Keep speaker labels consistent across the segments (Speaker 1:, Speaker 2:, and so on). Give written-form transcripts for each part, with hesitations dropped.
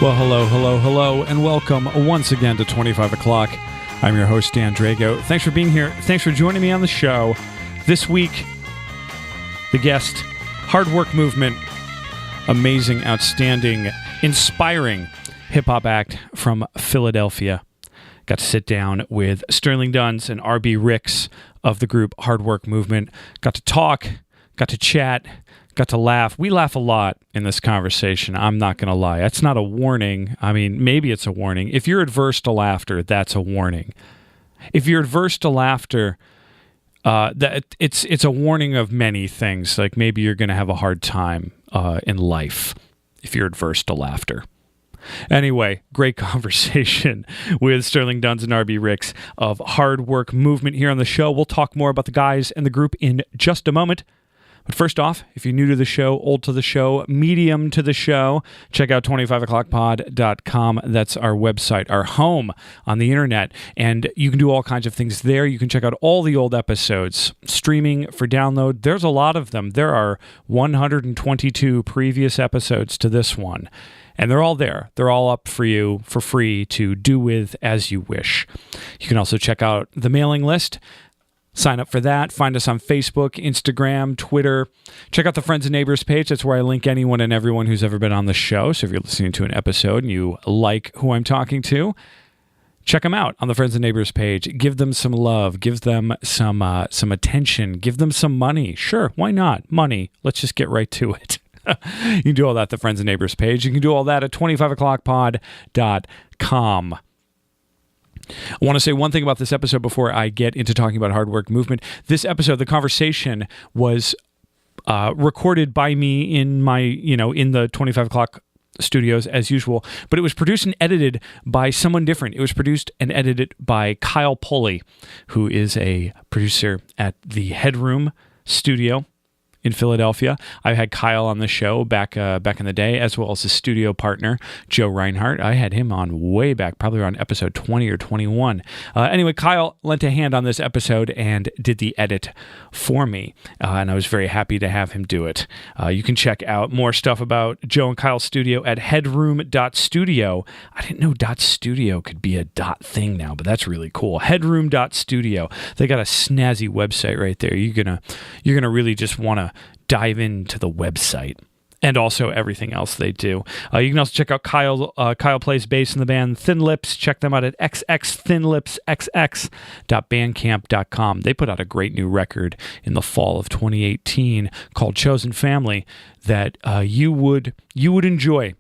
Speaker 1: Well, hello, and welcome once again to 25 o'clock. I'm your host, Dan Drago. Thanks for being here. Thanks for joining me on the show. This week, the guest, Hardwork Movement, amazing, outstanding, inspiring hip-hop act from Philadelphia. Got to sit down with Sterling Duns and R.B. Ricks of the group Hardwork Movement. Got to talk, got to chat, got to laugh. We laugh a lot in this conversation. I'm not going to lie. That's not a warning. I mean, maybe it's a warning. If you're adverse to laughter, that's a warning. If you're adverse to laughter, it's a warning of many things. Like maybe you're going to have a hard time in life if you're adverse to laughter. Anyway, great conversation with Sterling Duns and R.B. Ricks of Hardwork Movement here on the show. We'll talk more about the guys and the group in just a moment. But first off, if you're new to the show, old to the show, medium to the show, check out 25o'clockpod.com. That's our website, our home on the internet. And you can do all kinds of things there. You can check out all the old episodes, streaming for download. There's a lot of them. There are 122 previous episodes to this one. And they're all there. They're all up for you for free to do with as you wish. You can also check out the mailing list. Sign up for that. Find us on Facebook, Instagram, Twitter. Check out the Friends and Neighbors page. That's where I link anyone and everyone who's ever been on the show. So if you're listening to an episode and you like who I'm talking to, check them out on the Friends and Neighbors page. Give them some love. Give them some attention. Give them some money. Sure, why not? Money. Let's just get right to it. You can do all that at the Friends and Neighbors page. You can do all that at 25o'clockpod.com. I want to say one thing about this episode before I get into talking about Hardwork Movement. This episode, the conversation was recorded by me in my, in the 25 o'clock studios as usual, but it was produced and edited by someone different. It was produced and edited by Kyle Pulley, who is a producer at the Headroom studio in Philadelphia. I had Kyle on the show back in the day, as well as his studio partner, Joe Reinhardt. I had him on way back, probably around episode 20 or 21. Anyway, Kyle lent a hand on this episode and did the edit for me, and I was very happy to have him do it. You can check out more stuff about Joe and Kyle's studio at headroom.studio. I didn't know .studio could be a .thing now, but that's really cool. Headroom.studio. They got a snazzy website right there. You're gonna really just want to dive into the website and also everything else they do. You can also check out Kyle. Kyle plays bass in the band Thin Lips. Check them out at xxthinlipsxx.bandcamp.com. They put out a great new record in the fall of 2018 called Chosen Family that you would enjoy.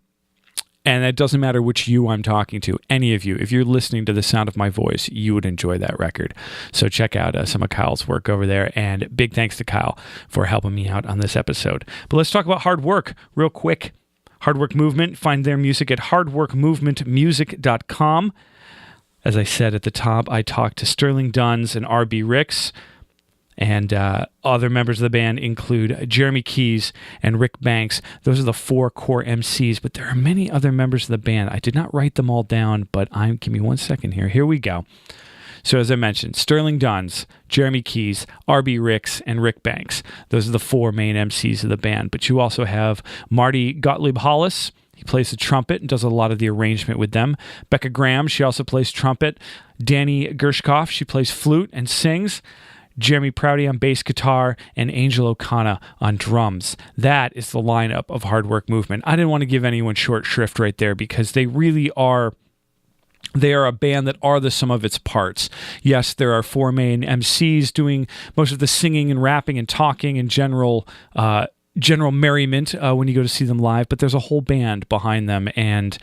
Speaker 1: And it doesn't matter which you I'm talking to, any of you. If you're listening to the sound of my voice, you would enjoy that record. So check out some of Kyle's work over there. And big thanks to Kyle for helping me out on this episode. But let's talk about hard work real quick. Hardwork Movement. Find their music at hardworkmovementmusic.com. As I said at the top, I talked to Sterling Duns and R.B. Ricks. And other members of the band include Jeremy Keys and Rick Banks. Those are the four core MCs, but there are many other members of the band. I did not write them all down, but give me 1 second here. Here we go. So as I mentioned, Sterling Duns, Jeremy Keys, R.B. Ricks, and Rick Banks. Those are the four main MCs of the band. But you also have Marty Gottlieb Hollis. He plays the trumpet and does a lot of the arrangement with them. Becca Graham, she also plays trumpet. Danny Gershkoff, she plays flute and sings. Jeremy Prouty on bass guitar, and Angel O'Connor on drums. That is the lineup of Hardwork Movement. I didn't want to give anyone short shrift right there because they really are. They are a band that are the sum of its parts. Yes, there are four main MCs doing most of the singing and rapping and talking and general merriment when you go to see them live, but there's a whole band behind them. And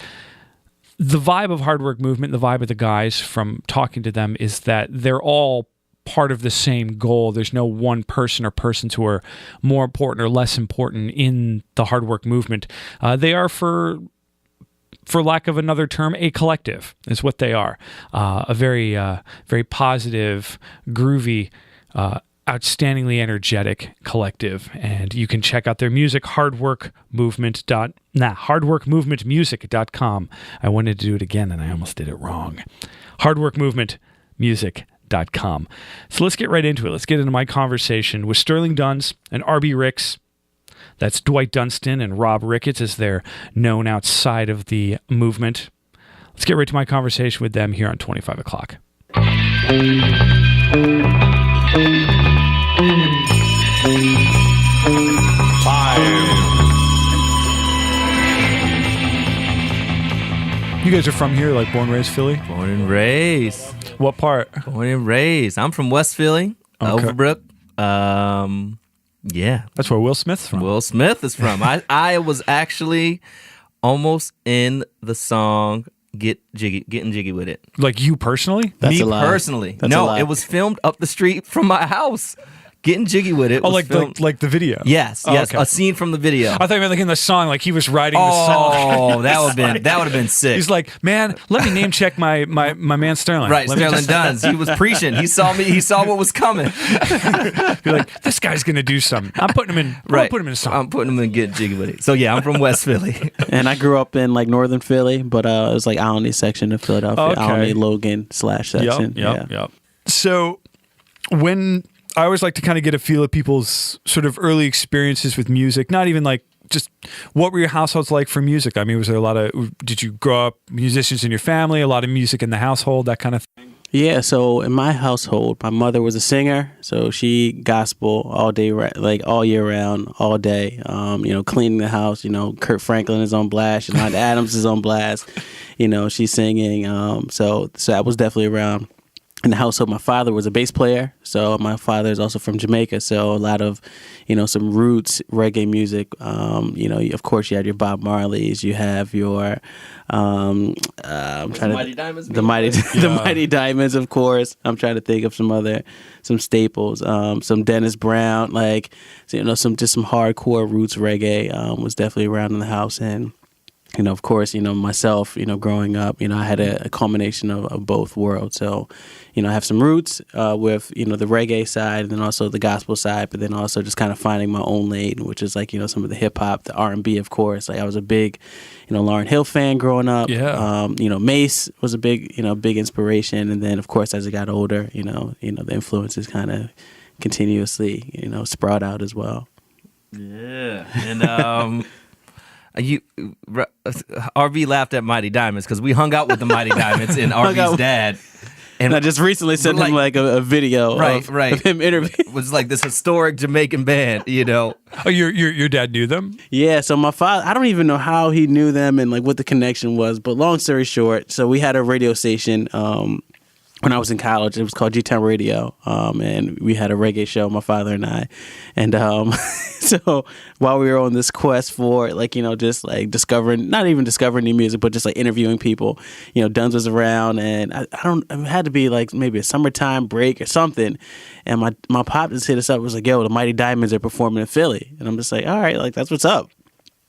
Speaker 1: the vibe of Hardwork Movement, the vibe of the guys from talking to them is that they're all part of the same goal. There's no one person or persons who are more important or less important in the Hardwork Movement. They are, for lack of another term, a collective is what they are. A very positive, groovy, outstandingly energetic collective. And you can check out their music, hardworkmovementmusic.com. I wanted to do it again and I almost did it wrong. Hardworkmovementmusic.com. So let's get right into it. Let's get into my conversation with Sterling Duns and R.B. Ricks That's Dwight Dunstan and Rob Ricketts, as they're known outside of the movement. Let's get right to my conversation with them here on 25 O'Clock. You guys are from here, like born, raised Philly?
Speaker 2: Born and raised.
Speaker 1: What part?
Speaker 2: Born and raised. I'm from West Philly, Overbrook. Yeah.
Speaker 1: That's where Will Smith's from.
Speaker 2: Will Smith is from. I was actually almost in the song Getting Jiggy with It.
Speaker 1: Like you personally?
Speaker 2: Me personally. No, it was filmed up the street from my house. Getting Jiggy with It.
Speaker 1: Oh, like the video?
Speaker 2: Yes,
Speaker 1: okay.
Speaker 2: A scene from the video.
Speaker 1: I thought you meant like in the song, like he was writing the song.
Speaker 2: Oh, that would have been sick.
Speaker 1: He's like, man, let me name check my man Sterling.
Speaker 2: Right, Sterling Duns. He was preaching. He saw me. He saw what was coming.
Speaker 1: Be like, this guy's gonna do something. I'm putting him in.
Speaker 2: Right,
Speaker 1: I'm putting him in a song.
Speaker 2: I'm putting him in Getting Jiggy with It. So yeah, I'm from West Philly,
Speaker 3: and I grew up in like northern Philly, but it was like Alny section of Philadelphia,
Speaker 1: okay.
Speaker 3: Alny Logan / section.
Speaker 1: Yep. So when I always like to kind of get a feel of people's sort of early experiences with music, not even like just what were your households like for music? I mean, was there did you grow up musicians in your family, a lot of music in the household, that kind of thing?
Speaker 3: Yeah, so in my household, my mother was a singer, so she gospel all day, like all year round, all day. Cleaning the house. Kurt Franklin is on blast, Yolanda Adams is on blast. She's singing. So that was definitely around. In the household, my father was a bass player, so my father is also from Jamaica, so a lot of, some roots reggae music. Of course, you had your Bob Marleys, you have your,
Speaker 2: Mighty Diamonds,
Speaker 3: the Mighty Diamonds, of course. I'm trying to think of some staples, some Dennis Brown, some hardcore roots reggae was definitely around in the house. And of course, myself, growing up, I had a combination of both worlds. So, I have some roots with, the reggae side and then also the gospel side, but then also just kind of finding my own lane, which is like, some of the hip hop, the R&B, of course. Like I was a big, Lauryn Hill fan growing up.
Speaker 1: Yeah.
Speaker 3: Mace was a big inspiration. And then, of course, as I got older, the influences kind of continuously, sprout out as well.
Speaker 2: Yeah. And, RV laughed at Mighty Diamonds because we hung out with the Mighty Diamonds and RV's dad.
Speaker 3: And I just recently sent him a video of him interviewing.
Speaker 2: It was like this historic Jamaican band, Oh,
Speaker 1: your dad knew them?
Speaker 3: Yeah, so my father, I don't even know how he knew them and like what the connection was, but long story short, so we had a radio station when I was in college. It was called G-Town Radio, and we had a reggae show, my father and I. And so while we were on this quest for, just like discovering, not even discovering new music, but just like interviewing people, Duns was around, and it had to be like maybe a summertime break or something. And my pop just hit us up, was like, yo, the Mighty Diamonds are performing in Philly. And I'm just like, all right, like that's what's up.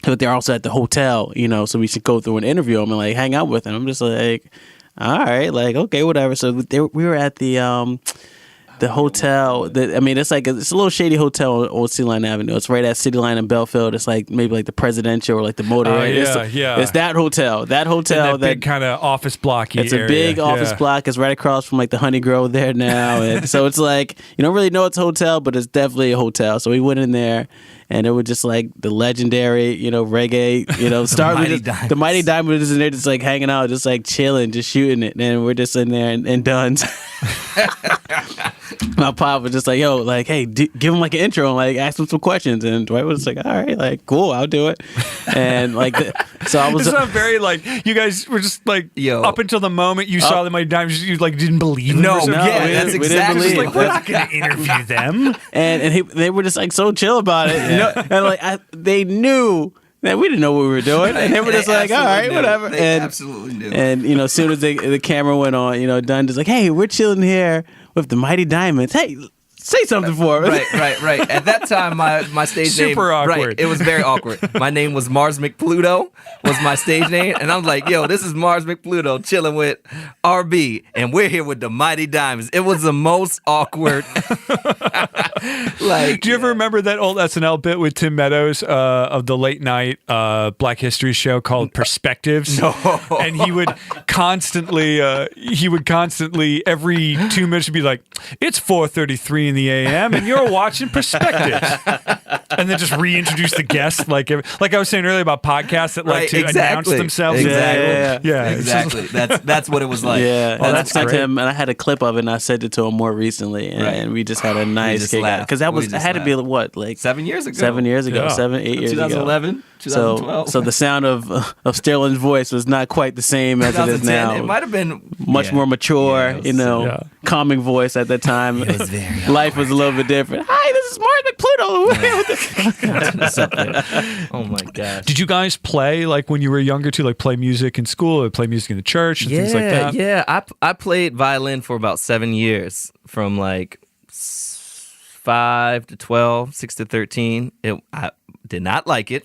Speaker 3: But they're also at the hotel, so we should go through and interview them and like hang out with them. I'm just like, all right, like, okay, whatever. So we were at the hotel. It's like it's a little shady hotel on City Line Avenue. It's right at City Line and Belfield. It's like maybe like the Presidential or like the Motor. It's that hotel. That hotel.
Speaker 1: That big kind of office blocky.
Speaker 3: It's area. A big office block. It's right across from like the Honey Grove there now. And so it's like you don't really know it's a hotel, but it's definitely a hotel. So we went in there. And it was just like the legendary, reggae, the Mighty Diamonds is in there just like hanging out, just like chilling, just shooting it. And we're just in there and done. My pop was just like, yo, like, hey, give him like an intro and like ask him some questions. And Dwight was like, all right, like, cool, I'll do it. And like, so I was.
Speaker 1: It's not very like, you guys were just like, up until the moment you saw the Mighty Diamonds, you like didn't believe them.
Speaker 2: No, that's exactly.
Speaker 1: Like, we're not going to interview them.
Speaker 3: And they were just like so chill about it.
Speaker 2: Yeah.
Speaker 3: And like they knew that we didn't know what we were doing, and they were just like, all right, whatever.
Speaker 2: They absolutely knew.
Speaker 3: And as soon as the camera went on, Dunn just like, hey, we're chilling here with the Mighty Diamonds. Hey, say something for us.
Speaker 2: Right. At that time, my stage name...
Speaker 1: Super awkward.
Speaker 2: Right, it was very awkward. My name was Mars McPluto, was my stage name. And I'm like, yo, this is Mars McPluto chilling with RB, and we're here with the Mighty Diamonds. It was the most awkward.
Speaker 1: Do you ever remember that old SNL bit with Tim Meadows of the late night Black History show called Perspectives?
Speaker 2: No.
Speaker 1: And he would constantly every 2 minutes be like, it's 4:33 in the AM, and you're watching Perspectives. And then just reintroduce the guest, like I was saying earlier about podcasts that like to announce themselves.
Speaker 2: Exactly.
Speaker 1: Yeah.
Speaker 2: Exactly. That's what it was like.
Speaker 3: Yeah, and I
Speaker 1: that's
Speaker 3: sent
Speaker 1: great.
Speaker 3: him, and I had a clip of it, and I sent it to him more recently, and we just had a nice
Speaker 2: just
Speaker 3: kick
Speaker 2: laughed.
Speaker 3: because that
Speaker 2: We
Speaker 3: was
Speaker 2: just
Speaker 3: it had to be
Speaker 2: laughed.
Speaker 3: what, like
Speaker 2: 7 years ago.
Speaker 3: 7 years ago,
Speaker 1: Yeah.
Speaker 3: 7, 8 years
Speaker 2: 2011,
Speaker 3: ago.
Speaker 2: 2012.
Speaker 3: So the sound of Sterling's voice was not quite the same as it is
Speaker 2: 2010.
Speaker 3: now.
Speaker 2: It might have been
Speaker 3: Much more mature,
Speaker 2: Yeah, it was-
Speaker 1: yeah.
Speaker 3: calming voice at that time.
Speaker 2: It was very
Speaker 3: Life was a little bit different. Hi, this is Mark McPluto.
Speaker 2: Oh my gosh.
Speaker 1: Did you guys play like when you were younger too, like play music in school or play music in the church and things like that?
Speaker 2: Yeah. I played violin for about 7 years, from like 5 to 12, 6 to 13. I did not like it,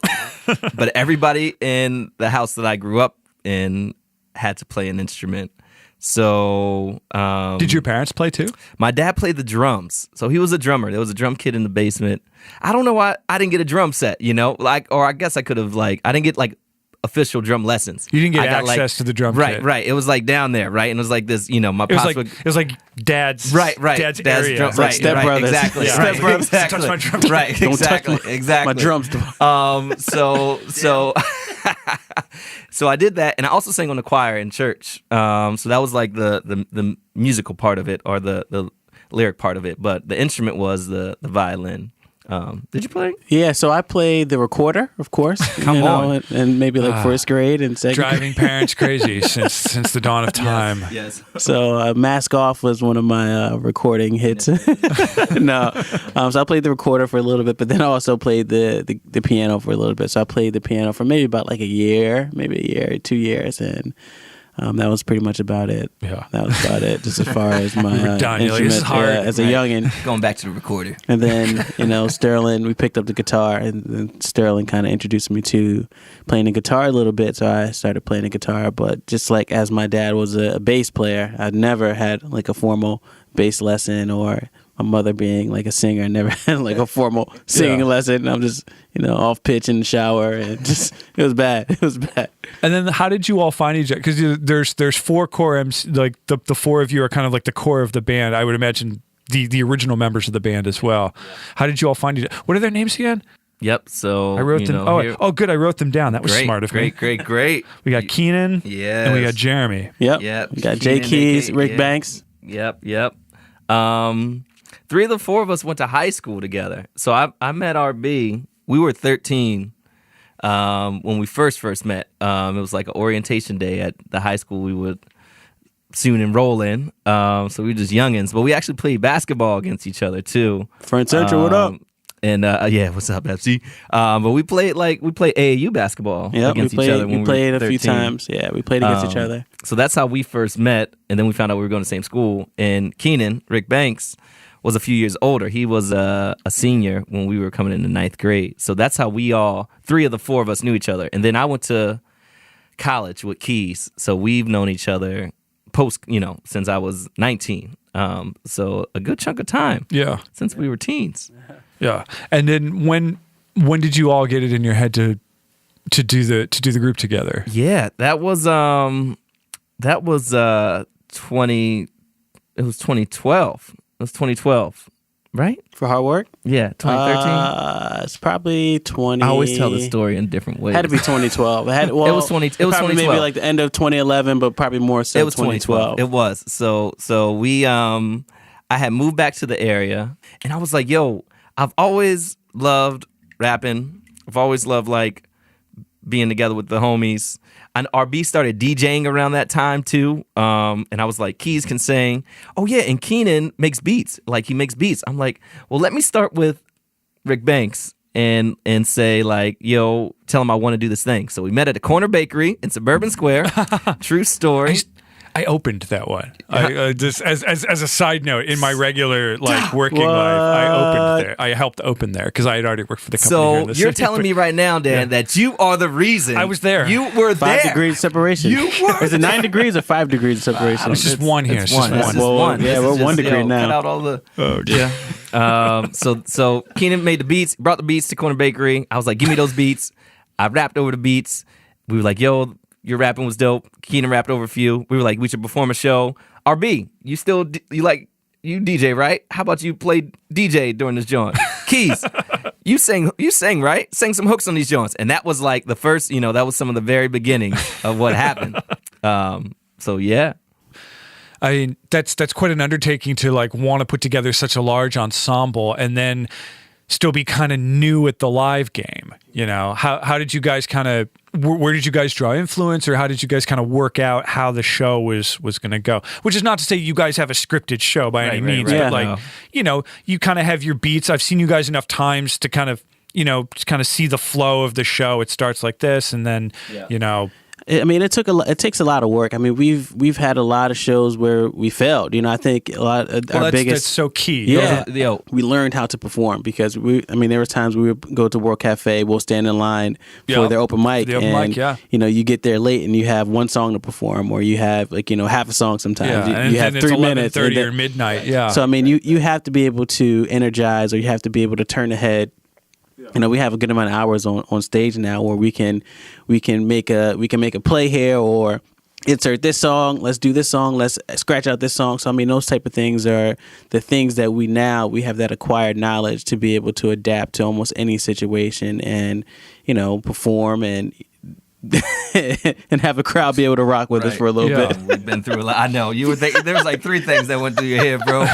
Speaker 2: but everybody in the house that I grew up in had to play an instrument. So,
Speaker 1: Did your parents play too?
Speaker 2: my dad played the drums. So he was a drummer. There was a drum kit in the basement. I don't know why I didn't get a drum set, or I guess I could have I didn't get like official drum lessons.
Speaker 1: You didn't get
Speaker 2: I got,
Speaker 1: access to the drum
Speaker 2: right,
Speaker 1: kit.
Speaker 2: Right. It was like down there, right? And it was like this, my
Speaker 1: It was
Speaker 2: pops
Speaker 1: like dad's
Speaker 2: Right.
Speaker 1: Dad's area.
Speaker 2: Drum, right,
Speaker 3: Step
Speaker 2: right,
Speaker 3: brothers.
Speaker 2: exactly.
Speaker 1: Yeah.
Speaker 2: Right,
Speaker 1: Step brothers.
Speaker 2: exactly.
Speaker 1: Touch my drum kit.
Speaker 2: Right,
Speaker 3: Don't touch
Speaker 2: exactly.
Speaker 3: my drums.
Speaker 2: So I did that, and I also sang on the choir in church. So that was like the musical part of it, or the lyric part of it. But the instrument was the violin. Did you play?
Speaker 3: Yeah, so I played the recorder, of course.
Speaker 2: Come on.
Speaker 3: and maybe like first grade and second grade.
Speaker 1: Driving parents crazy since the dawn of time.
Speaker 2: Yes.
Speaker 3: So Mask Off was one of my recording hits. No. So I played the recorder for a little bit, but then I also played the piano for a little bit. So I played the piano for maybe about like a year, 2 years, and that was pretty much about it.
Speaker 1: Yeah.
Speaker 3: That was about it, just as far as my
Speaker 1: were done. You're like,
Speaker 3: instrument
Speaker 1: this is hard.
Speaker 3: as a youngin'.
Speaker 2: Going back to the recorder.
Speaker 3: And then, Sterling, we picked up the guitar, and then Sterling kind of introduced me to playing the guitar a little bit. So I started playing the guitar. But just like as my dad was a bass player, I'd never had like a formal bass lesson, or my mother being like a singer, never had like a formal singing lesson. I'm just, off pitch in the shower, and just, it was bad. It was bad.
Speaker 1: And then how did you all find each other? Because there's four core MC, like the four of you are kind of like the core of the band. I would imagine the original members of the band as well. How did you all find each other? What are their names again?
Speaker 2: Yep. So
Speaker 1: I wrote them. Good. I wrote them down. That was
Speaker 2: great,
Speaker 1: smart of me.
Speaker 2: Great.
Speaker 1: We got Keenan.
Speaker 2: Yes.
Speaker 1: And we got Jeremy.
Speaker 3: Yep.
Speaker 2: Yep.
Speaker 3: We got Jay
Speaker 2: Keenan,
Speaker 3: Keys,
Speaker 2: AK,
Speaker 3: Rick
Speaker 2: yeah.
Speaker 3: Banks.
Speaker 2: Yep. Three of the four of us went to high school together. So I met RB. We were 13 when we first met. It was like an orientation day at the high school we would soon enroll in. So we were just youngins, but we actually played basketball against each other too.
Speaker 3: Front Central, what up?
Speaker 2: And what's up, FC? But we played AAU basketball against each other. When
Speaker 3: we played
Speaker 2: were
Speaker 3: a few
Speaker 2: 13.
Speaker 3: times. Yeah, we played against each other.
Speaker 2: So that's how we first met, and then we found out we were going to the same school. And Keenan, Rick Banks, was a few years older. He was a senior when we were coming into ninth grade. So that's how three of the four of us knew each other. And then I went to college with Keys, so we've known each other since I was 19. So a good chunk of time.
Speaker 1: Yeah.
Speaker 2: Since we were teens.
Speaker 1: Yeah. And then when did you all get it in your head to do the group together?
Speaker 2: Yeah, that was 2012. It was 2012, right?
Speaker 3: For Hard Work?
Speaker 2: Yeah, 2013.
Speaker 3: It's probably 20.
Speaker 2: I always tell the story in different ways.
Speaker 3: Had to be 2012. It
Speaker 2: was
Speaker 3: probably
Speaker 2: 2012.
Speaker 3: maybe like the end of 2011, but probably more so
Speaker 2: It was
Speaker 3: 2012.
Speaker 2: It was. So we I had moved back to the area, and I was like, yo, I've always loved rapping. I've always loved like being together with the homies. And RB started DJing around that time too. And I was like, Keys can sing. Oh yeah, and Keenan makes beats. Like he makes beats. I'm like, well, let me start with Rick Banks and say like, yo, tell him I want to do this thing. So we met at a corner bakery in Suburban Square. True story.
Speaker 1: I opened that one. I just as a side note, in my regular like working life, I opened there. I helped open there because I had already worked for the company. Here in
Speaker 2: So
Speaker 1: the
Speaker 2: you're
Speaker 1: city,
Speaker 2: telling
Speaker 1: but-
Speaker 2: me right now, Dan, that you are the reason.
Speaker 1: I was there.
Speaker 2: You were
Speaker 3: 5
Speaker 2: there.
Speaker 3: degrees separation.
Speaker 2: You were
Speaker 3: Is it 9 degrees or 5 degrees of separation?
Speaker 1: It's just one here. It's just
Speaker 2: This
Speaker 1: one.
Speaker 2: is
Speaker 3: Well,
Speaker 2: one.
Speaker 3: yeah,
Speaker 2: This
Speaker 3: we're
Speaker 2: is
Speaker 3: 1 degree now.
Speaker 2: Cut out all the.
Speaker 1: Oh, yeah.
Speaker 2: So Keenan made the beats, brought the beats to Corner Bakery. I was like, give me those beats. I rapped over the beats. We were like, yo, your rapping was dope. Keenan rapped over a few. We were like, we should perform a show. RB, you like you DJ, right? How about you play DJ during this joint? Keys, you sang, right? Sang some hooks on these joints. And that was like the first, that was some of the very beginnings of what happened. So yeah.
Speaker 4: I mean, that's quite an undertaking to like want to put together such a large ensemble and then still be kind of new at the live game. How did you guys kind of, where did you guys draw influence, or how did you guys kind of work out how the show was going to go? Which is not to say you guys have a scripted show by any means,
Speaker 3: right.
Speaker 4: but you kind of have your beats. I've seen you guys enough times to kind of, just kind of see the flow of the show. It starts like this, and then,
Speaker 3: I mean, it takes a lot of work. I mean, we've had a lot of shows where we failed. I think a lot of our biggest.
Speaker 4: That's so key.
Speaker 3: Yeah, we learned how to perform because there were times we would go to World Cafe, we'll stand in line for their open mic, you get there late and you have one song to perform, or you have half a song sometimes. You have 3 minutes,
Speaker 4: 11:30 or midnight. Yeah.
Speaker 3: So I mean, you have to be able to energize, or you have to be able to turn ahead. We have a good amount of hours on stage now where we can make a play here, or insert this song, let's do this song, let's scratch out this song. So I mean, those type of things are the things that we have that acquired knowledge to be able to adapt to almost any situation and perform and and have a crowd be able to rock with us for a little bit.
Speaker 2: We've been through a lot. I know you would think there was like 3 things that went through your head, bro.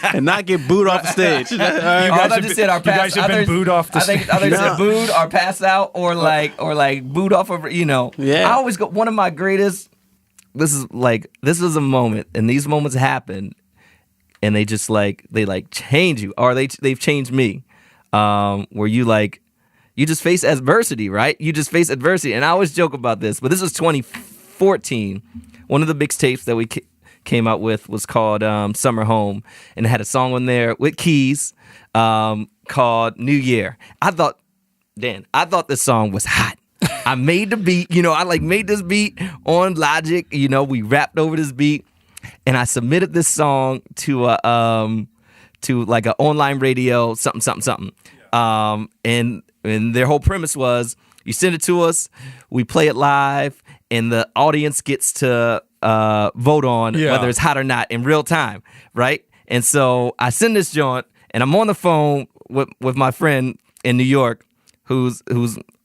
Speaker 3: And not get booed off the stage.
Speaker 2: You guys have been
Speaker 4: booed off the stage.
Speaker 2: I think others said booed or passed out or like booed off of.
Speaker 3: Yeah.
Speaker 2: I always go. One of my greatest. This is a moment, and these moments happen, and they just they change you, or they've changed me. Where you just face adversity, right? You just face adversity. And I always joke about this, but this was 2014. One of the mixtapes that we came out with was called Summer Home. And it had a song on there with Keys called New Year. I thought this song was hot. I made the beat, I made this beat on Logic. We rapped over this beat. And I submitted this song to an online radio, something. And their whole premise was you send it to us, we play it live, and the audience gets to vote on whether it's hot or not in real time, right? And so I send this joint, and I'm on the phone with my friend in New York, who's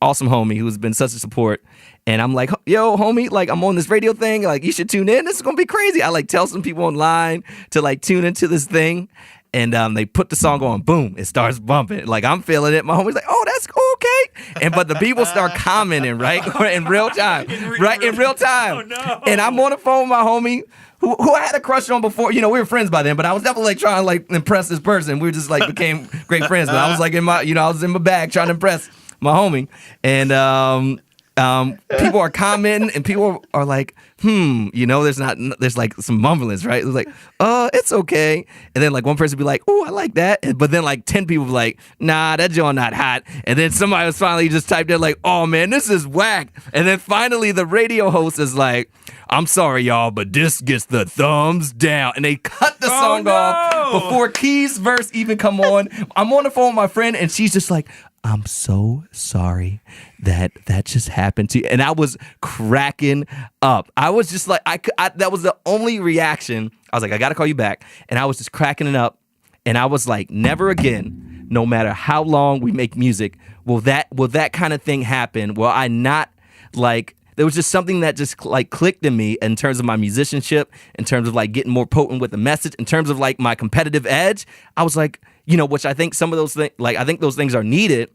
Speaker 2: awesome homie, who's been such a support. And I'm like, yo, homie, I'm on this radio thing, you should tune in. This is gonna be crazy. I tell some people online to tune into this thing. And they put the song on, boom, it starts bumping. I'm feeling it. My homie's like, oh, that's okay. But the people start commenting, right? In real time. In real time.
Speaker 4: Oh, no.
Speaker 2: And I'm on the phone with my homie who I had a crush on before. We were friends by then, but I was definitely trying to impress this person. We just became great friends. But I was I was in my bag trying to impress my homie. And people are commenting, and people are like, there's some mumblings, right? It's like, it's okay. And then one person be like, oh, I like that. But then 10 people be like, nah, that joint not hot. And then somebody was finally just typed in oh man, this is whack. And then finally the radio host is like, I'm sorry y'all, but this gets the thumbs down. And they cut the song off before Keys' verse even come on. I'm on the phone with my friend, and she's just like, I'm so sorry that just happened to you. And I was cracking up. I was just that was the only reaction. I was like, I got to call you back. And I was just cracking it up. And I was like, never again, no matter how long we make music, will that kind of thing happen? Will I not there was just something that just clicked in me in terms of my musicianship, in terms of getting more potent with the message, in terms of my competitive edge. I was like, which I think some of those things, I think those things are needed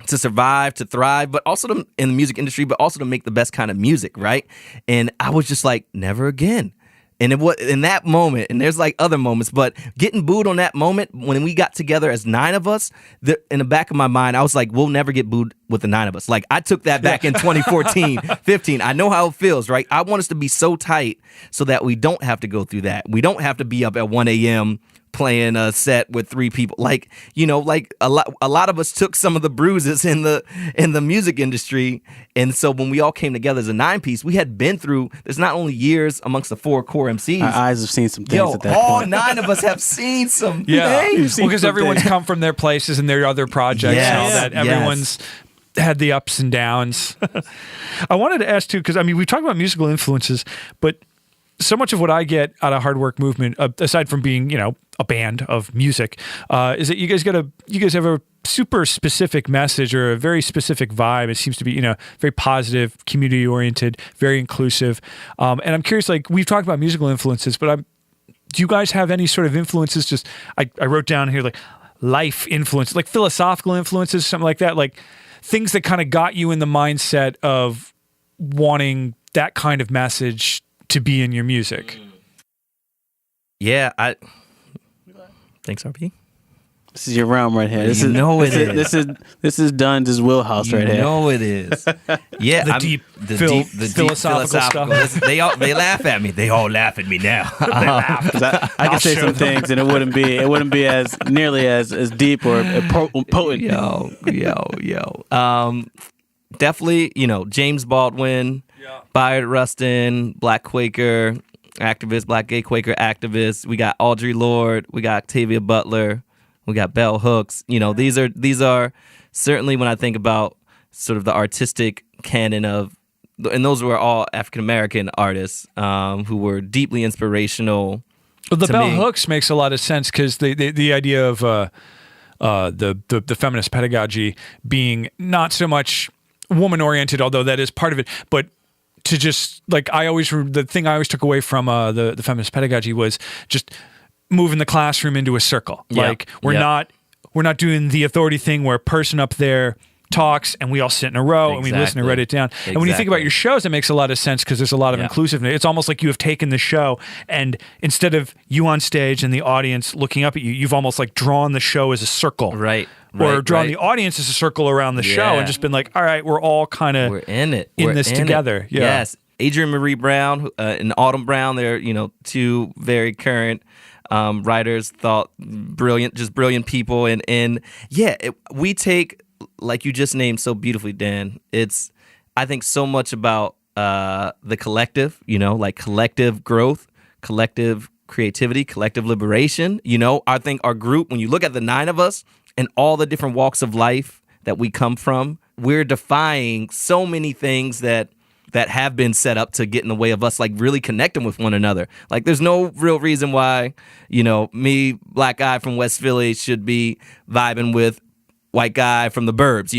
Speaker 2: to survive, to thrive, but also in the music industry, but also to make the best kind of music, right? And I was just like, never again. And it was in that moment, and there's other moments, but getting booed on that moment when we got together as 9 of us, in the back of my mind, I was like, we'll never get booed with the 9 of us. I took that back in 2014, 15. I know how it feels, right? I want us to be so tight so that we don't have to go through that. We don't have to be up at 1 a.m. playing a set with 3 people. A lot of us took some of the bruises in the music industry. And so when we all came together as a 9-piece, we had been through, there's not only years amongst the 4 core MCs.
Speaker 3: Our eyes have seen some things at that point.
Speaker 2: All 9 of us have seen some things.
Speaker 4: Because everyone's come from their places and their other projects and all that. Everyone's had the ups and downs. I wanted to ask too, because we talked about musical influences, but so much of what I get out of Hardwork Movement, aside from being, a band of music, is that you guys have a super specific message or a very specific vibe. It seems to be, very positive, community oriented, very inclusive. And I'm curious, like we've talked about musical influences, but do you guys have any sort of influences? Just I wrote down here like life influence, like philosophical influences, something like that, like things that kind of got you in the mindset of wanting that kind of message to be in your music.
Speaker 2: Yeah, thanks, RP.
Speaker 3: This is your realm right here. This is Dunn's wheelhouse right here.
Speaker 2: You know it is. Yeah,
Speaker 4: the philosophical stuff.
Speaker 2: They laugh at me. They all laugh at me now.
Speaker 3: I can say some things, and it wouldn't be as nearly as deep or potent.
Speaker 2: Yo. Definitely, James Baldwin, Bayard Rustin, Black Quaker activist, Black gay Quaker activist. We got Audre Lorde. We got Octavia Butler. We got Bell Hooks. These are certainly, when I think about sort of the artistic canon of, and those were all African American artists who were deeply inspirational.
Speaker 4: Well, the Bell
Speaker 2: me.
Speaker 4: Hooks makes a lot of sense because the idea of the feminist pedagogy being not so much woman oriented, although that is part of it, but to just like the thing I always took away from the feminist pedagogy was just moving the classroom into a circle. Like we're not doing the authority thing where a person up there talks and we all sit in a row and we listen and write it down. And when you think about your shows, it makes a lot of sense because there's a lot of inclusiveness. It's almost like you have taken the show and instead of you on stage and the audience looking up at you, you've almost like drawn the show as a circle.
Speaker 2: Right.
Speaker 4: Or drawn the audience as a circle around the show and just been like, all right, we're all kind of
Speaker 2: in
Speaker 4: this together. Yeah.
Speaker 2: Yes. Adrienne Marie Brown and Autumn Brown, they're, two very current writers, brilliant people. And we take, like you just named so beautifully, Dan, it's, I think, so much about the collective, like collective growth, collective creativity, collective liberation. I think our group, when you look at the 9 of us and all the different walks of life that we come from, we're defying so many things that have been set up to get in the way of us like really connecting with one another. Like there's no real reason why, me, black guy from West Philly, should be vibing with white guy from the burbs,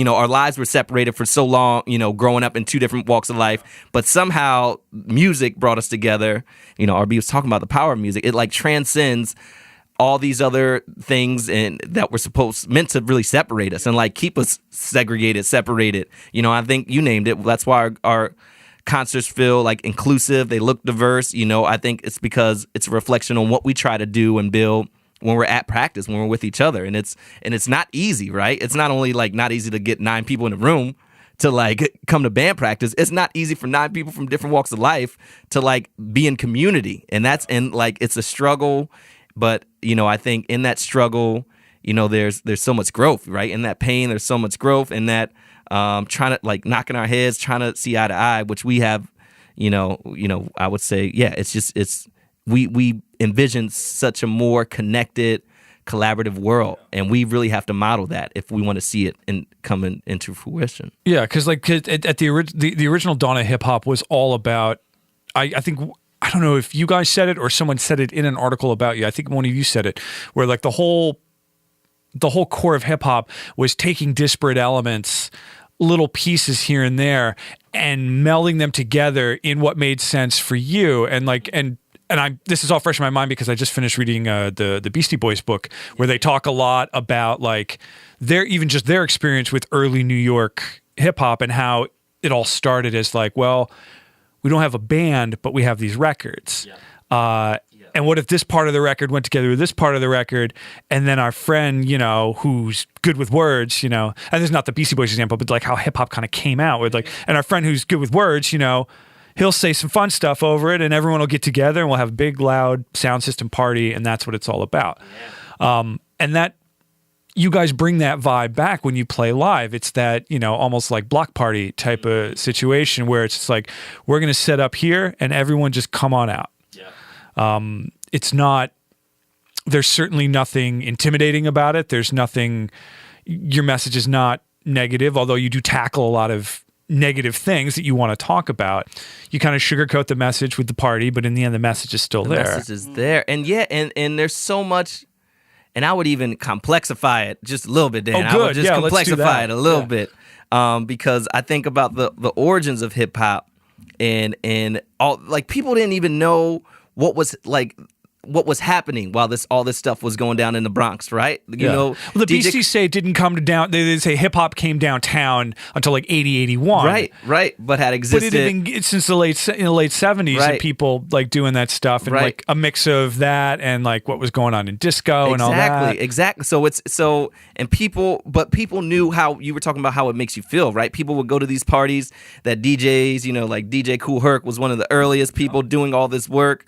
Speaker 2: our lives were separated for so long, growing up in 2 different walks of life, but somehow music brought us together. RB was talking about the power of music. It like transcends all these other things and that were meant to really separate us and like keep us segregated, separated. I think you named it. That's why our concerts feel like inclusive. They look diverse. I think it's because it's a reflection on what we try to do and build when we're at practice, when we're with each other. And it's not easy, right? It's not only like not easy to get 9 people in a room to like come to band practice. It's not easy for 9 people from different walks of life to like be in community. And it's a struggle. But, I think in that struggle, there's so much growth, right? In that pain, there's so much growth. In that trying to like knocking our heads, trying to see eye to eye, which we have, I would say, we envision such a more connected, collaborative world, and we really have to model that if we want to see it come into fruition.
Speaker 4: Yeah, because at the original dawn of hip hop was all about, I think. I don't know if you guys said it or someone said it in an article about you. I think one of you said it, where like the whole core of hip hop was taking disparate elements, little pieces here and there, and melding them together in what made sense for you. And this is all fresh in my mind because I just finished reading the Beastie Boys book, where they talk a lot about like their experience with early New York hip hop and how it all started as like, well, we don't have a band, but we have these records. Yeah. And what if this part of the record went together with this part of the record, and then our friend, who's good with words, and this is not the Beastie Boys example, but like how hip hop kind of came out with like, and our friend who's good with words, he'll say some fun stuff over it, and everyone will get together, and we'll have a big, loud sound system party, and that's what it's all about. Yeah. And that you guys bring that vibe back when you play live. It's that, almost like block party type of situation where it's just like, we're going to set up here and everyone just come on out. Yeah. It's not, there's certainly nothing intimidating about it. There's nothing, your message is not negative, although you do tackle a lot of negative things that you want to talk about. You kind of sugarcoat the message with the party, but in the end, the message is still there.
Speaker 2: The message is there. And yeah, and there's so much, and I would even complexify it just a little bit, Dan.
Speaker 4: Oh, good.
Speaker 2: I would just
Speaker 4: Yeah, let's do
Speaker 2: complexify
Speaker 4: that.
Speaker 2: it a little bit. Because I think about the origins of hip hop and all, like, people didn't even know what was happening while all this stuff was going down in the Bronx, right? You know,
Speaker 4: well, the BC say it didn't come to down. They say hip hop came downtown until like 80, 81.
Speaker 2: Right, but had existed.
Speaker 4: But it had been since the late 70s, and people like doing that stuff, and like a mix of that and like what was going on in disco and all that.
Speaker 2: Exactly. And people knew how you were talking about how it makes you feel, right? People would go to these parties that DJs, you know, like DJ Kool Herc was one of the earliest people doing all this work.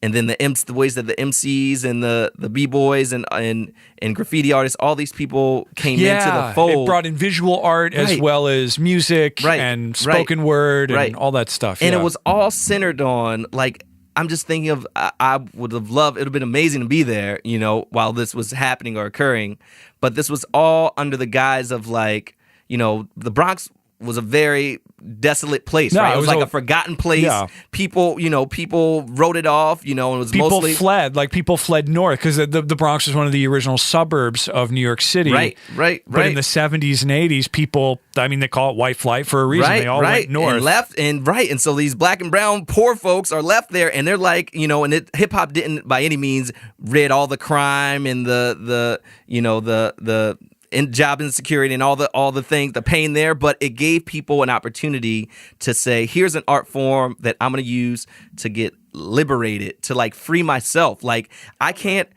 Speaker 2: And then the ways that the MCs and the B-boys and graffiti artists, all these people came into the fold.
Speaker 4: It brought in visual art as well as music and spoken word and all that stuff.
Speaker 2: And it was all centered on, like, I'm just thinking of, I would have loved, it would have been amazing to be there, you know, while this was happening or occurring. But this was all under the guise of, like, you know, the Bronx was a very desolate place, right? It was like a forgotten place. Yeah. People wrote it off, you know, and it was mostly...
Speaker 4: People fled north because the Bronx was one of the original suburbs of New York City.
Speaker 2: Right.
Speaker 4: But in the 70s and 80s, people, I mean, they call it white flight for a reason. They all went north.
Speaker 2: And left, and so these black and brown poor folks are left there, and they're like, you know, and hip-hop didn't by any means rid all the crime and the job insecurity and all the things, the pain there, but it gave people an opportunity to say, here's an art form that I'm going to use to get liberated, to like free myself. Like, I can't,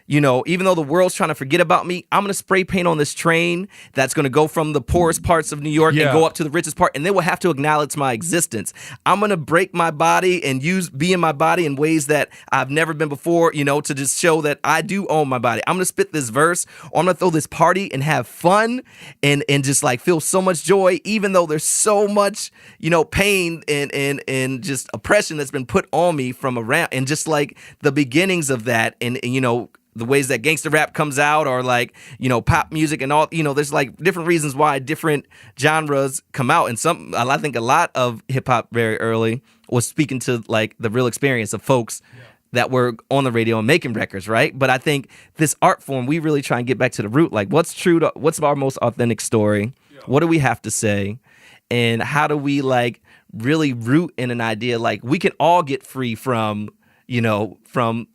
Speaker 2: you know, even though the world's trying to forget about me, I'm going to spray paint on this train that's going to go from the poorest parts of New York and go up to the richest part, and they will have to acknowledge my existence. I'm going to break my body and be in my body in ways that I've never been before, you know, to just show that I do own my body. I'm going to spit this verse, or I'm going to throw this party and have fun and just like feel so much joy, even though there's so much, you know, pain and just oppression that's been put on me from around, and just like the beginnings of that, and you know, the ways that gangster rap comes out, or like, you know, pop music and all, you know, there's like different reasons why different genres come out. And I think a lot of hip hop very early was speaking to like the real experience of folks that were on the radio and making records, right? But I think this art form, we really try and get back to the root. Like, what's our most authentic story? What do we have to say? And how do we like really root in an idea like we can all get free from, you know, from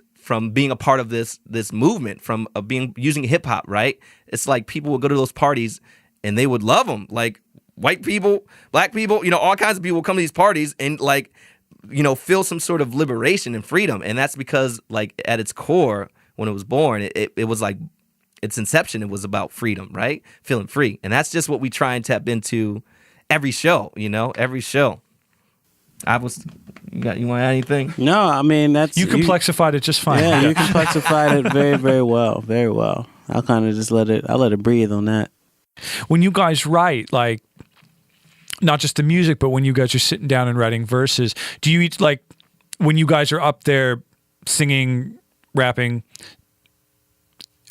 Speaker 2: being a part of this movement, from using hip hop, right? It's like people would go to those parties and they would love them. Like, white people, black people, you know, all kinds of people would come to these parties and like, you know, feel some sort of liberation and freedom. And that's because, like, at its core, when it was born, it was like its inception, it was about freedom, right? Feeling free. And that's just what we try and tap into every show, you know, every show. You want to add anything?
Speaker 3: No, I mean,
Speaker 4: you complexified it just fine.
Speaker 3: Yeah, you complexified it very, very well, very well. I'll kind of just let it breathe on that.
Speaker 4: When you guys write, like, not just the music, but when you guys are sitting down and writing verses, do you like when you guys are up there singing, rapping?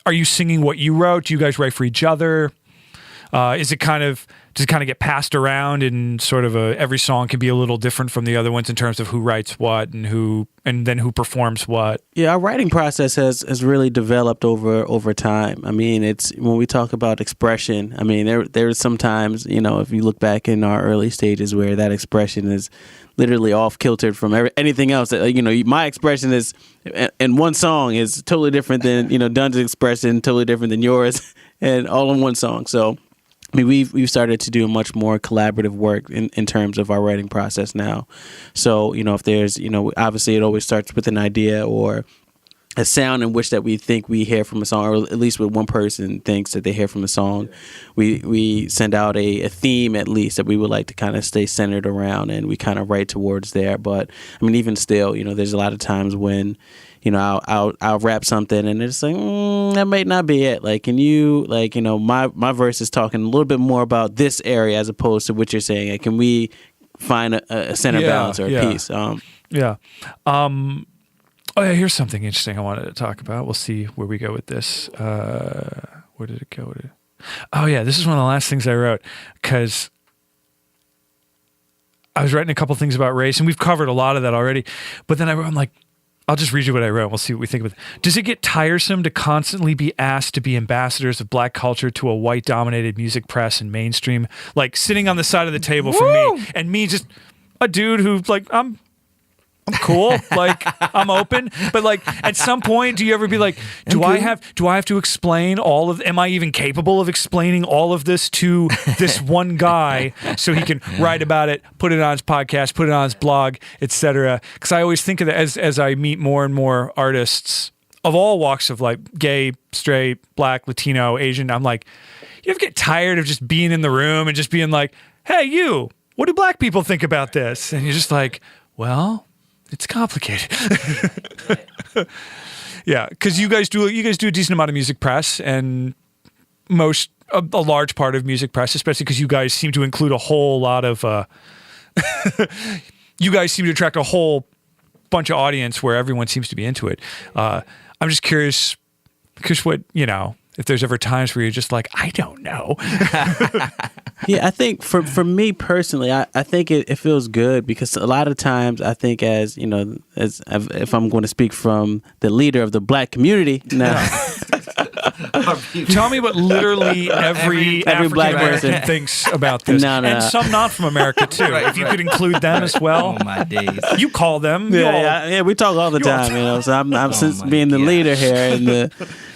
Speaker 4: Are you singing what you wrote? Do you guys write for each other? Does it kind of get passed around, and sort of every song can be a little different from the other ones in terms of who writes what and then who performs what? Yeah,
Speaker 3: our writing process has really developed over time. I mean, it's when we talk about expression, I mean, there's sometimes, you know, if you look back in our early stages where that expression is literally off kiltered from anything else. You know, my expression is in one song is totally different than, you know, Dunn's expression, totally different than yours, and all in one song. So I mean, we've started to do much more collaborative work in terms of our writing process now. So, you know, if there's, you know, obviously it always starts with an idea or a sound in which that we think we hear from a song, or at least what one person thinks that they hear from a song. We send out a theme, at least, that we would like to kind of stay centered around, and we kind of write towards there. But I mean, even still, you know, there's a lot of times when, you know, I'll rap something and it's like, that might not be it. Like, can you, like, you know, my verse is talking a little bit more about this area as opposed to what you're saying. Like, can we find a center balance or a piece?
Speaker 4: Oh, yeah, here's something interesting I wanted to talk about. We'll see where we go with this. Where did it go? Oh, yeah, this is one of the last things I wrote, because I was writing a couple things about race, and we've covered a lot of that already. But then I'm like, I'll just read you what I wrote. We'll see what we think of it. Does it get tiresome to constantly be asked to be ambassadors of black culture to a white-dominated music press and mainstream? Like sitting on the side of the table for me, and me just a dude who like I'm cool, like I'm open, but like at some point, do you ever be like, do I have to explain all of? Am I even capable of explaining all of this to this one guy so he can write about it, put it on his podcast, put it on his blog, etc.? Because I always think of that as I meet more and more artists of all walks of life, gay, straight, black, Latino, Asian. I'm like, you ever get tired of just being in the room and just being like, hey, you, what do black people think about this? And you're just like, well, it's complicated. Yeah, because you guys do a decent amount of music press, and a large part of music press, especially because you guys seem to include a whole lot of you guys seem to attract a whole bunch of audience where everyone seems to be into it. I'm just curious what, if there's ever times where you're just like, I don't know.
Speaker 3: Yeah, I think for me personally, I think it feels good because a lot of times I think as if I'm going to speak from the leader of the black community now.
Speaker 4: Tell me what literally every African
Speaker 3: black
Speaker 4: American
Speaker 3: person
Speaker 4: thinks about this.
Speaker 3: No.
Speaker 4: And some not from America too. If you could include them as well.
Speaker 2: Oh my days.
Speaker 4: You call them.
Speaker 3: Yeah, we talk all the time, so I'm since being the leader here and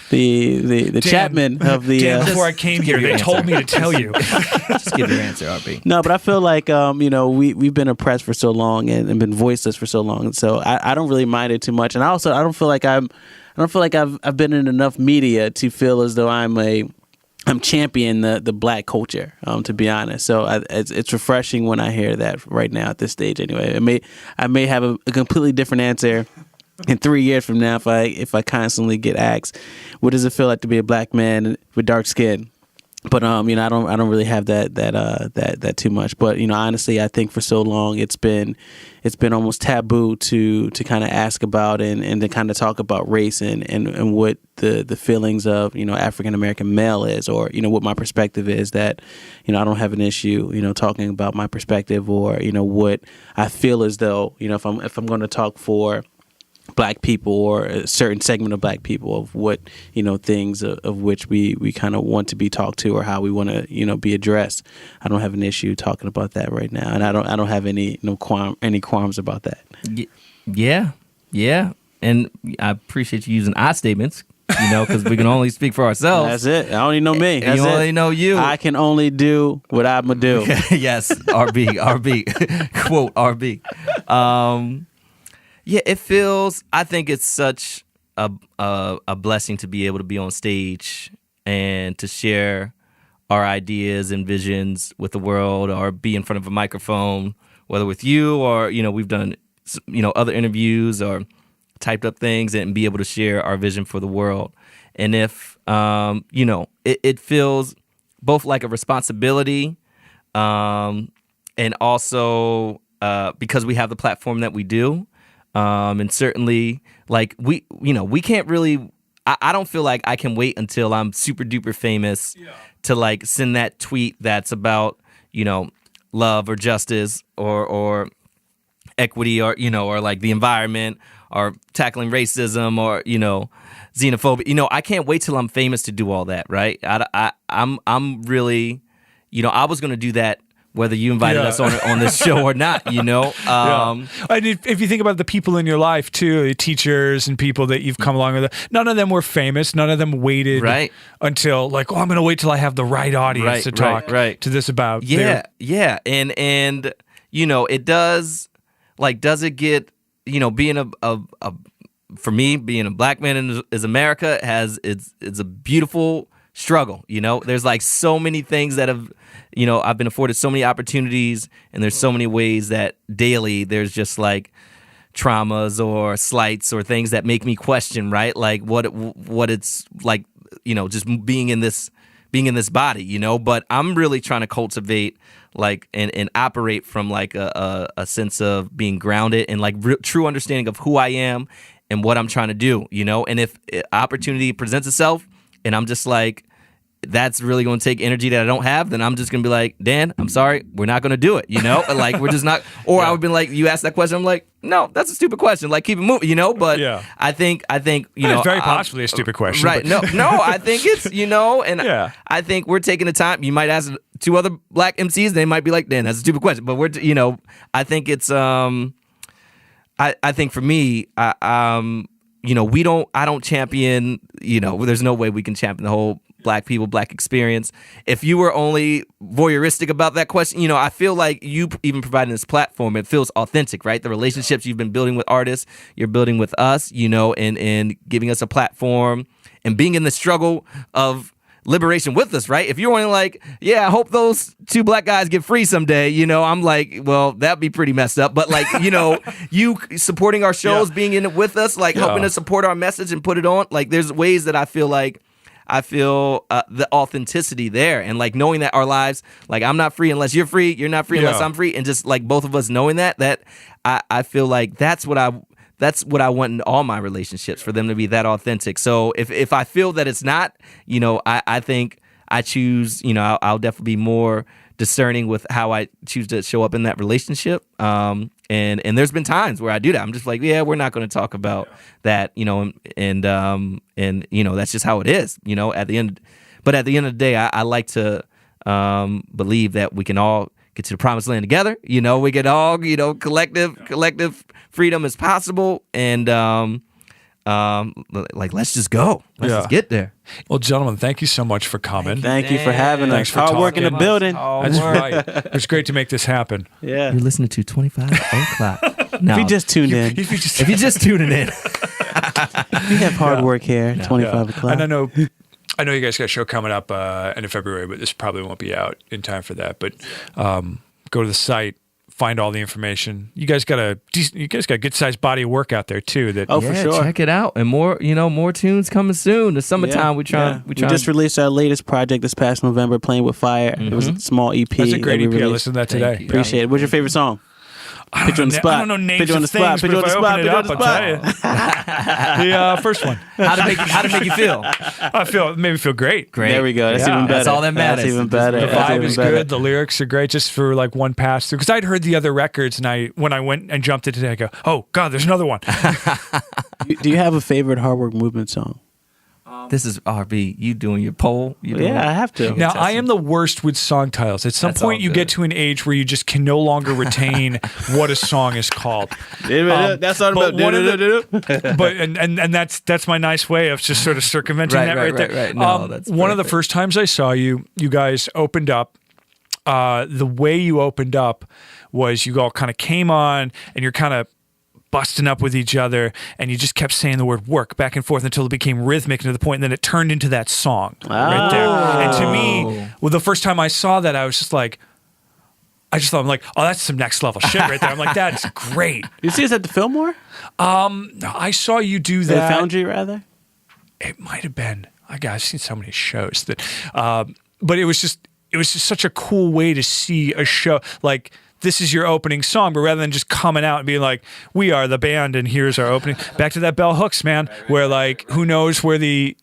Speaker 3: the Chapman of the.
Speaker 4: Before I came here, they told me to tell you.
Speaker 2: Just give your answer, RB.
Speaker 3: No, but I feel like we've been oppressed for so long and been voiceless for so long, so I don't really mind it too much, and I don't feel like I've been in enough media to feel as though I'm championing the black culture, to be honest. So it's refreshing when I hear that right now at this stage. Anyway, I may have a completely different answer in 3 years from now if I constantly get asked, what does it feel like to be a black man with dark skin? But I don't really have that too much. But honestly, I think for so long it's been almost taboo to kind of ask about and to kind of talk about race and what the feelings of African American male is, or what my perspective is. That I don't have an issue talking about my perspective, or what I feel as though if I'm going to talk for black people or a certain segment of black people of what things of which we kind of want to be talked to or how we want to be addressed. I don't have an issue talking about that right now, and I don't have any qualms about that.
Speaker 2: Yeah, and I appreciate you using I statements. Because we can only speak for ourselves.
Speaker 3: That's it. I only know me.
Speaker 2: You only know you.
Speaker 3: I can only do what I'ma do.
Speaker 2: Yes, RB, quote RB. Yeah, it feels. I think it's such a blessing to be able to be on stage and to share our ideas and visions with the world, or be in front of a microphone, whether with you or we've done other interviews or typed up things, and be able to share our vision for the world. And if it feels both like a responsibility, and also because we have the platform that we do. And certainly, like we can't really. I don't feel like I can wait until I'm super duper famous to like send that tweet that's about love or justice or equity or like the environment or tackling racism or xenophobia. I can't wait till I'm famous to do all that. Right? I'm really I was gonna do that whether you invited us on this show or not, And
Speaker 4: if you think about the people in your life too, the teachers and people that you've come along with, none of them were famous. None of them waited until like, I'm going to wait till I have the right audience to talk to this about.
Speaker 2: Yeah. And it does, like, does it get, being for me, being a black man in America it's a beautiful struggle. There's like so many things that have, I've been afforded so many opportunities, and there's so many ways that daily there's just like traumas or slights or things that make me question, right? Like what it's like, just being in this body, but I'm really trying to cultivate like and operate from like a sense of being grounded and like true understanding of who I am and what I'm trying to do, and if opportunity presents itself and I'm just like, that's really going to take energy that I don't have, then I'm just going to be like, Dan, I'm sorry, we're not going to do it, like, we're just not, or I would be like, you asked that question, I'm like, no, that's a stupid question, like, keep it moving, but I think,
Speaker 4: it's very possibly a stupid question.
Speaker 2: Right.
Speaker 4: But.
Speaker 2: No, I think it's, and I think we're taking the time. You might ask 2 other black MCs, they might be like, Dan, that's a stupid question, but we're, I think it's, I think for me, I don't champion, there's no way we can champion the whole black people, black experience. If you were only voyeuristic about that question, I feel like you even providing this platform, it feels authentic, right? The relationships you've been building with artists, you're building with us, and giving us a platform and being in the struggle of liberation with us, right? If you're only like, yeah, I hope those 2 black guys get free someday, I'm like, well, that'd be pretty messed up. But like, you supporting our shows, being in it with us, like helping to support our message and put it on, like there's ways that I feel the authenticity there, and like knowing that our lives, like I'm not free unless you're free, you're not free unless I'm free, and just like both of us knowing that I feel like that's what I want in all my relationships, for them to be that authentic. So if I feel that it's not, I think I choose, I'll definitely be more discerning with how I choose to show up in that relationship. And there's been times where I do that. I'm just like, yeah, we're not going to talk about that, and that's just how it is, at the end. But at the end of the day, I like to believe that we can all get to the promised land together. We get all, collective freedom is possible. And let's just go. Let's just get there.
Speaker 4: Well, gentlemen, thank you so much for coming.
Speaker 3: Thank you for having
Speaker 4: Thanks
Speaker 3: us.
Speaker 4: for
Speaker 3: Hard work in the
Speaker 4: talking.
Speaker 3: building.
Speaker 4: That's right. It was great to make this happen.
Speaker 3: Yeah.
Speaker 2: You're listening to 25 o'clock. No.
Speaker 3: If you just tuned in,
Speaker 2: If you're just tuning in.
Speaker 3: we have hard work here, 25 o'clock.
Speaker 4: And I know you guys got a show coming up end of February, but this probably won't be out in time for that. But go to the site, find all the information. You guys got a good sized body of work out there too.
Speaker 3: For sure.
Speaker 2: Check it out, and more tunes coming soon. The summertime, we
Speaker 3: just released our latest project this past November, Playing with Fire. It was a small EP.
Speaker 4: That's a great
Speaker 3: that we
Speaker 4: EP. I
Speaker 3: released.
Speaker 4: listened to that today.
Speaker 3: Appreciate it. What's your favorite song? Put you on the spot.
Speaker 4: I don't know names
Speaker 3: Put you on the
Speaker 4: of
Speaker 3: spot.
Speaker 4: things,
Speaker 3: Put
Speaker 4: but
Speaker 3: you on
Speaker 4: if
Speaker 3: the
Speaker 4: I
Speaker 3: spot.
Speaker 4: open it
Speaker 3: Put you on
Speaker 4: up,
Speaker 3: the
Speaker 4: I'll tell you. The first one.
Speaker 2: How to make you feel?
Speaker 4: It made me feel great.
Speaker 3: There we go. That's even better.
Speaker 2: That's all that matters.
Speaker 3: That's even better.
Speaker 4: The
Speaker 3: That's
Speaker 4: vibe
Speaker 3: even
Speaker 4: is
Speaker 3: better.
Speaker 4: good. The lyrics are great, just for like one pass through. Because I'd heard the other records, and when I went and jumped it today, I go, oh God, there's another one.
Speaker 3: Do you have a favorite Hardwork Movement song?
Speaker 2: This is RB. You doing your poll?
Speaker 3: I have to.
Speaker 4: Now, I am the worst with song titles. At some
Speaker 2: That's
Speaker 4: point,
Speaker 2: all
Speaker 4: you
Speaker 2: good.
Speaker 4: get to an age where you just can no longer retain what a song is called.
Speaker 3: That's all
Speaker 4: but
Speaker 3: about.
Speaker 4: one of the- But and that's my nice way of just sort of circumventing that right there.
Speaker 2: Right. No, that's
Speaker 4: one of the
Speaker 2: perfect.
Speaker 4: first times I saw you guys opened up. The way you opened up was you all kind of came on and you're kind of busting up with each other, and you just kept saying the word work back and forth until it became rhythmic to the point, and then it turned into that song right there. And to me, well, the first time I saw that, I was just like, I'm like, oh, that's some next level shit right there. I'm like, that's great.
Speaker 3: You see us at the Fillmore?
Speaker 4: I saw you do
Speaker 3: The
Speaker 4: that.
Speaker 3: Foundry, rather?
Speaker 4: It might have been. I've seen so many shows that, but it was just such a cool way to see a show. Like, this is your opening song, but rather than just coming out and being like, we are the band and here's our opening. Back to that bell hooks, man, where like, who knows where the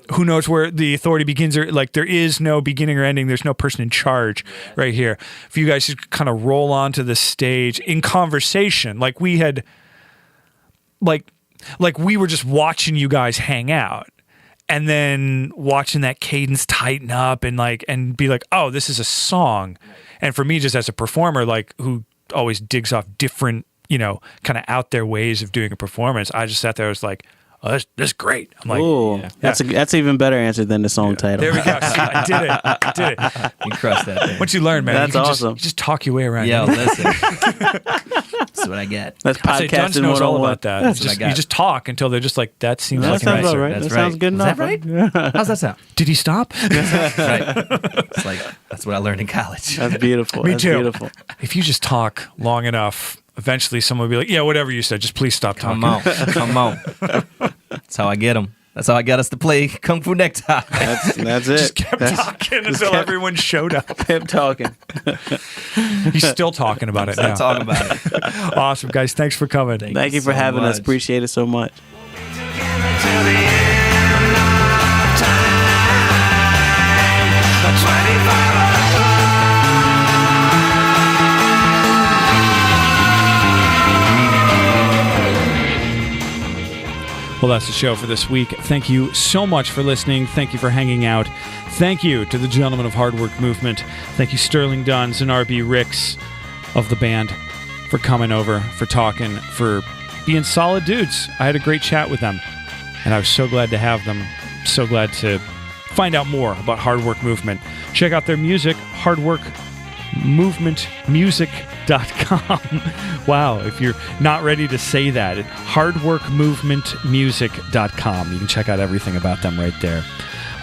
Speaker 4: authority begins, or like there is no beginning or ending. There's no person in charge right here. For you guys to kind of roll onto the stage in conversation, like we had, like we were just watching you guys hang out. And then watching that cadence tighten up and be like, oh, this is a song. And for me, just as a performer, like who always digs off different, kind of out there ways of doing a performance, I just sat there. I was like, oh, this is great. I'm like,
Speaker 3: ooh, that's an even better answer than the song title.
Speaker 4: There we go. See, I did it.
Speaker 2: You crushed that thing.
Speaker 4: Once you learn, man,
Speaker 3: That's
Speaker 4: you can
Speaker 3: awesome.
Speaker 4: you just talk your way around.
Speaker 2: Yo,
Speaker 4: it.
Speaker 2: listen. That's what I get.
Speaker 3: That's
Speaker 4: I say Duns
Speaker 3: podcasting
Speaker 4: knows all
Speaker 3: 101.
Speaker 4: about that.
Speaker 2: That's what I got.
Speaker 4: You just talk until they're just like, that seems
Speaker 3: That
Speaker 4: like
Speaker 3: sounds
Speaker 4: an
Speaker 3: about
Speaker 4: answer.
Speaker 3: right.
Speaker 2: That's
Speaker 3: That sounds
Speaker 2: right.
Speaker 3: good
Speaker 2: Is
Speaker 3: enough.
Speaker 2: that right? How's that sound?
Speaker 4: Did he stop?
Speaker 2: Right. It's like, that's what I learned in college.
Speaker 3: That's beautiful.
Speaker 4: Me
Speaker 3: That's
Speaker 4: too.
Speaker 3: beautiful.
Speaker 4: If you just talk long enough, eventually someone will be like, yeah, whatever you said, just please stop talking.
Speaker 2: Come on. That's how I get them. That's how I got us to play Kung Fu Necktie.
Speaker 3: That's it.
Speaker 4: Just kept talking until everyone showed up.
Speaker 3: Kept talking.
Speaker 4: He's still talking about it now.
Speaker 2: Talk about it.
Speaker 4: Awesome, guys. Thanks for coming.
Speaker 3: Thank you for
Speaker 2: so
Speaker 3: having us.
Speaker 2: much.
Speaker 3: Appreciate it so much.
Speaker 5: Till the end of time.
Speaker 1: that's the show for this week. Thank you so much for listening. Thank you for hanging out. Thank you to the gentlemen of Hardwork Movement. Thank you, Sterling Duns and RB Ricks of the band, for coming over, for talking, for being solid dudes. I had a great chat with them, and I was so glad to have them. So glad to find out more about Hardwork Movement. Check out their music, hardworkmovementmusic.com. Wow, if you're not ready to say that, hardworkmovementmusic.com. You can check out everything about them right there.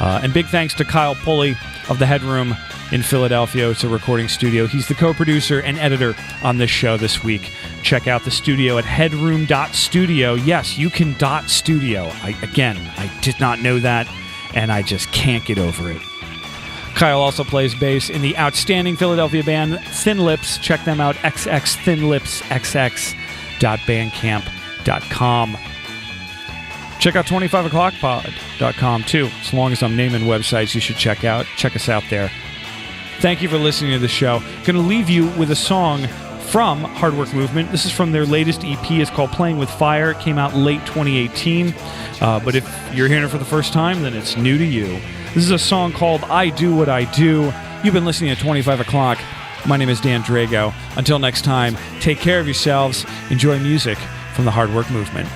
Speaker 1: And big thanks to Kyle Pulley of the Headroom in Philadelphia. It's a recording studio. He's the co-producer and editor on this show this week. Check out the studio at headroom.studio. Yes, you can .studio. I did not know that, and I just can't get over it. Kyle also plays bass in the outstanding Philadelphia band Thin Lips. Check them out, xxthinlipsxx.bandcamp.com. Check out 25o'clockpod.com too. As long as I'm naming websites you should check us out there. Thank you for listening to the show. Going to leave you with a song from Hardwork Movement. This is from their latest EP. It's called Playing with Fire. It came out late 2018. But if you're hearing it for the first time, then it's new to you. This is a song called I Do What I Do. You've been listening to 25 O'Clock. My name is Dan Drago. Until next time, take care of yourselves. Enjoy music from the Hardwork Movement.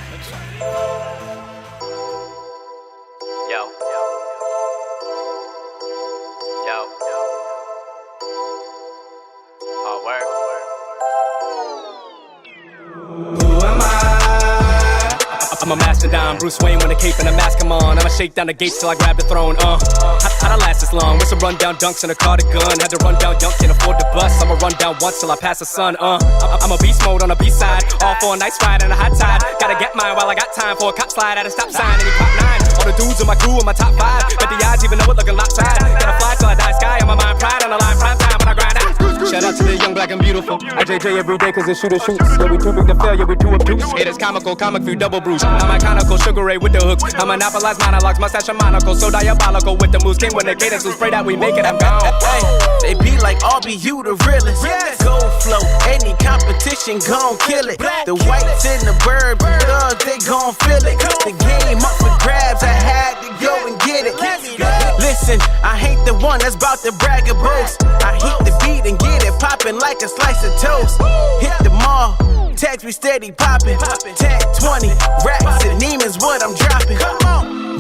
Speaker 5: I'm a mastodon, Bruce Wayne with a cape and a mask, come on. I'ma shake down the gates till I grab the throne, How'd I last this long? With some rundown dunks and a cardigan. Had to run down young, can't afford the bus. I'ma run down once till I pass the sun, I'm a beast mode on the B-side. All for a nice ride and a hot tide. Gotta get mine while I got time for a cop slide at a stop sign. And he pop 9. All the dudes in my crew in my top 5. Bet the odds even know it looking lopsided. Gotta fly till I die sky on my mind, pride on the line, prime time when I grind out. Shout out to the young, black, and beautiful. I JJ every day cause it's shooter shoots. Yeah, we too big to fail, yeah, we too obtuse. It is comical, comic view, double bruise. I'm iconical, Sugar Ray with the hooks. I monopolize monologues, mustache and monocle. So diabolical with the moves. King when the cadence was. Pray that we make it, I'm gone.
Speaker 6: Hey, they be like, RB, you the realest. Gold flow, any competition gon' kill it. The whites in the bird, thugs, they gon' feel it. The game up for grabs, I had to go and get it. Listen, I ain't the one that's about to brag or boast. I hit the beat and get it poppin' like a slice of toast. Hit the mall, tags me steady poppin'. 10, 20, racks and demons, what I'm dropping.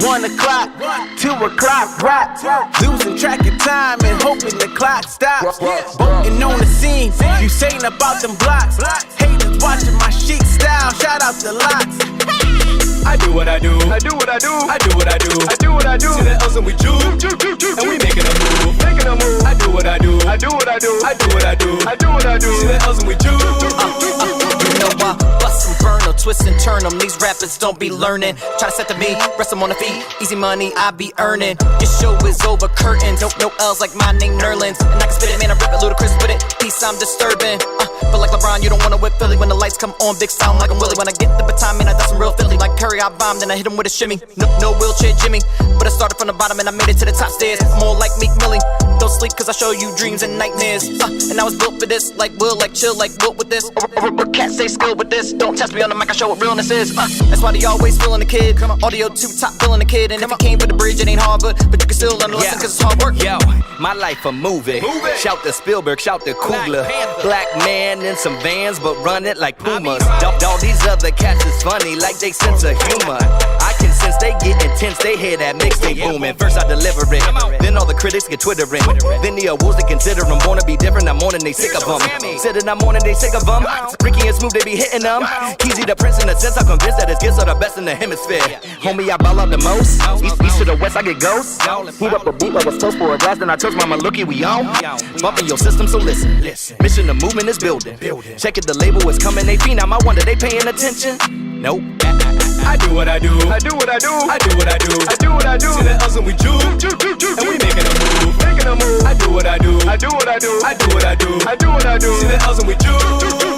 Speaker 6: 1 o'clock, 2 o'clock, rap. Losing track of time and hoping the clock stops. Boating on the scene, you saying about them blocks. Haters watching my chic style, shout out to Locks.
Speaker 5: I do what I do, I do what I do, I do what I do, I do what I do. See the L's and we juke, and we making a move, making a move. I do what I do, I do what I do, I do what I do, I do what I do. See the L's and we juke.
Speaker 7: You know I bust and burn them, twist and turn them. These rappers don't be learning. Try to set the beat, rest them on the feet. Easy money I be earning. Your show is over curtains. No L's like my name Nerlens. And I can spit it, man, I rip it, ludicrous with it. Peace, I'm disturbing. But like LeBron, you don't wanna whip Philly. When the lights come on, big sound like I'm Willie. When I get the baton, man, I done some real Philly. Like Curry, I bombed and I hit him with a shimmy. No wheelchair Jimmy, but I started from the bottom and I made it to the top stairs. More like Meek Millie. Don't sleep cause I show you dreams and nightmares. And I was built for this, like Will, like chill, like built with this. Or can't say skill with this. Don't test me on the mic, I show what realness is. That's why they always feeling the kid. Audio 2 top feeling the kid. And if you came for the bridge, it ain't Harvard, but you can still learn the lesson cause it's hard work.
Speaker 2: Yo, my life a movie. Shout to Spielberg, shout to Coogler. Black man in some Vans, but run it like Pumas. All these other cats is funny, like they sense of humor. I can sense they get intense, they hear that mixtape booming. First I deliver it, then all the critics get twittering. Then the awards they consider them. Wanna be different, I'm on and they sick of them. Said it, I'm on and they sick of them. Ricky and Smooth, they be hitting them. Easy to prince in the sense, I'm convinced that his gifts are the best in the hemisphere. Homie, I ball out the most. East to the west, I get ghosts. Heat up the beat like a toast for a glass, then I toast mama, looky, we on. Bumping your system, so listen. Mission, the movement is building. Check it, the label is coming, they phenom. I wonder, they paying attention? Nope.
Speaker 5: I do what I do, I do what I do, I do what I do, I do what I do. See the L's and we juke, and we making a move, making a move. I do what I do, I do what I do, I do what I do, I do what I do. See the L's and we juke.